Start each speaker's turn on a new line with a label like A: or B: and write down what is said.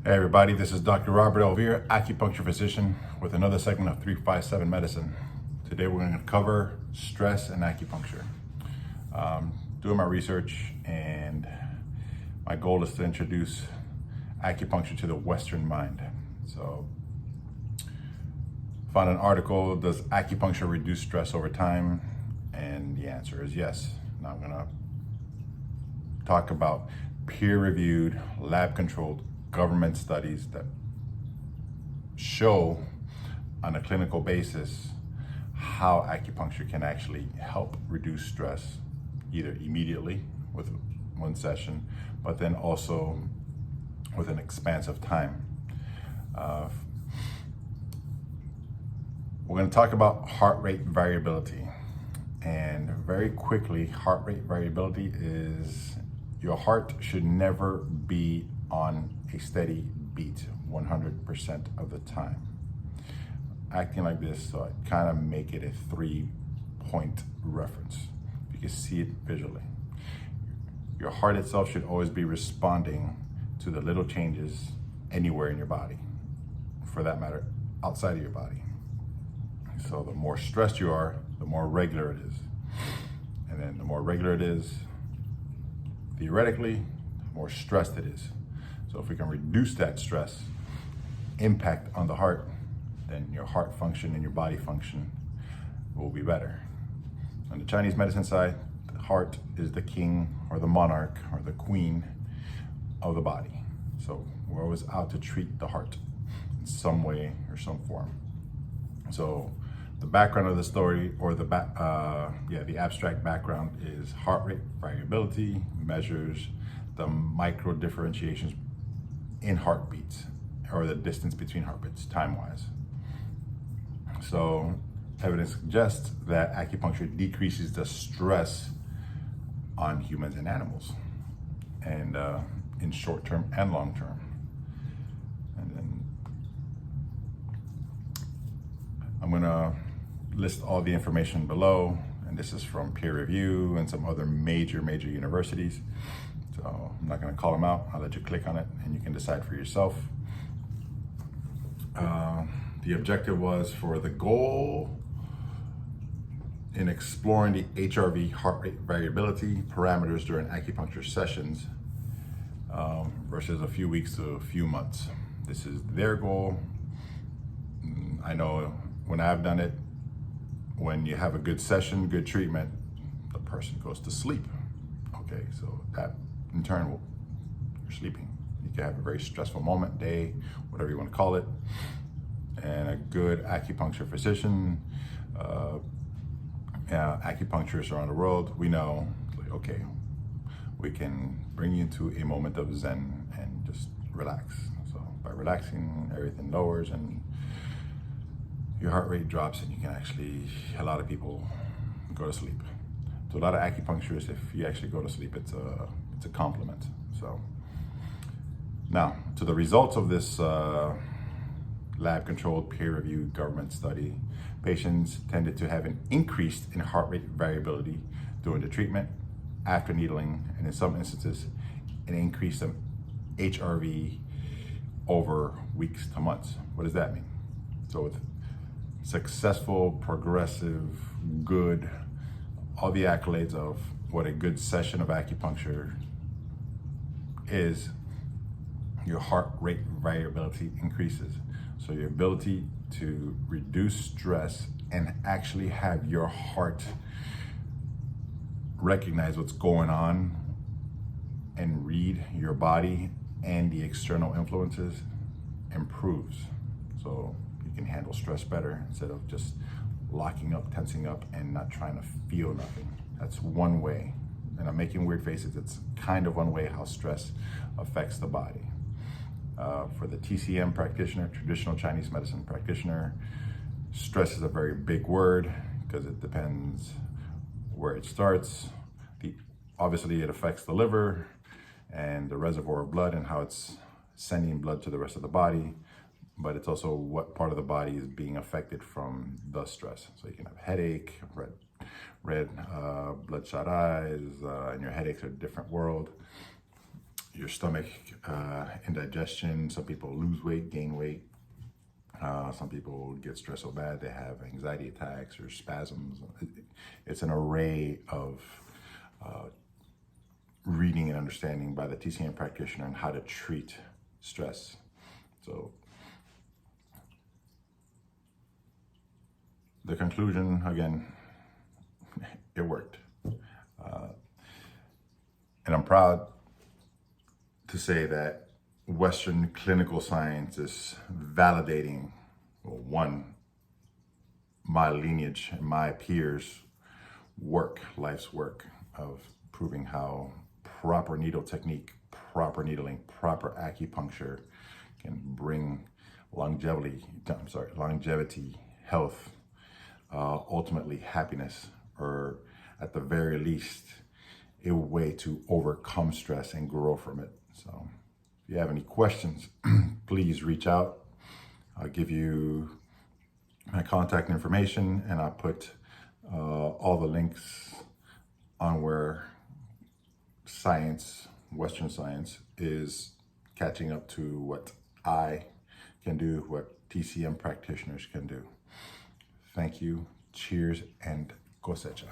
A: Hey everybody, this is Dr. Robert Elvira, acupuncture physician with another segment of 357 Medicine. Today we're going to cover stress and acupuncture. Doing my research, and my goal is to introduce acupuncture to the Western mind. So, found an article, does acupuncture reduce stress over time? And the answer is yes. Now I'm going to talk about peer-reviewed, lab-controlled government studies that show on a clinical basis how acupuncture can actually help reduce stress, either immediately with one session, but then also with an expansive time. We're going to talk about heart rate variability. And very quickly, heart rate variability is your heart should never be on a steady beat 100% of the time. Acting like this, so I kind of make it a 3-point reference. You can see it visually. Your heart itself should always be responding to the little changes anywhere in your body, for that matter, outside of your body. So the more stressed you are, the more regular it is. And then the more regular it is, theoretically, the more stressed it is. So if we can reduce that stress impact on the heart, then your heart function and your body function will be better. On the Chinese medicine side, the heart is the king or the monarch or the queen of the body. So we're always out to treat the heart in some way or some form. So the background of the story, or the abstract background, is heart rate variability measures the micro differentiations in heartbeats, or the distance between heartbeats time-wise. So evidence suggests that acupuncture decreases the stress on humans and animals, and in short term and long term. And then I'm gonna list all the information below, and this is from peer review and some other major universities. So I'm not going to call them out. I'll let you click on it and you can decide for yourself. The objective was for the goal in exploring the HRV, heart rate variability parameters during acupuncture sessions versus a few weeks to a few months. This is their goal. I know when I've done it, when you have a good session, good treatment, the person goes to sleep. Okay, so that in turn, you're sleeping. You can have a very stressful moment, day, whatever you want to call it. And a good acupuncture physician, acupuncturists around the world, we know, like, okay, we can bring you into a moment of Zen and just relax. So by relaxing, everything lowers and your heart rate drops, and you can actually, a lot of people go to sleep. To a lot of acupuncturists, if you actually go to sleep, it's a compliment. So now to the results of this lab-controlled, peer-reviewed government study. Patients tended to have an increase in heart rate variability during the treatment, after needling, and in some instances, an increase of HRV over weeks to months. What does that mean? So with successful, progressive, good, all the accolades of what a good session of acupuncture is, your heart rate variability increases. So your ability to reduce stress and actually have your heart recognize what's going on and read your body and the external influences improves. So you can handle stress better instead of just locking up, tensing up, and not trying to feel nothing. That's one way. And I'm making weird faces. It's kind of one way how stress affects the body. For the TCM practitioner, traditional Chinese medicine practitioner, stress is a very big word because it depends where it starts. Obviously, it affects the liver and the reservoir of blood and how it's sending blood to the rest of the body. But it's also what part of the body is being affected from the stress. So you can have headache, red bloodshot eyes, and your headaches are a different world. your stomach, indigestion. Some people lose weight, gain weight. Some people get stressed so bad they have anxiety attacks or spasms. It's an array of reading and understanding by the TCM practitioner on how to treat stress. So the conclusion, again, it worked. And I'm proud to say that Western clinical science is validating, well, one, my lineage and my peers' life's work of proving how proper needle technique, proper needling, proper acupuncture can bring longevity, health, ultimately happiness, or at the very least, a way to overcome stress and grow from it. So if you have any questions, please reach out. I'll give you my contact information, and I'll put all the links on where science, Western science, is catching up to what I can do, what TCM practitioners can do. Thank you, cheers, and cosecha.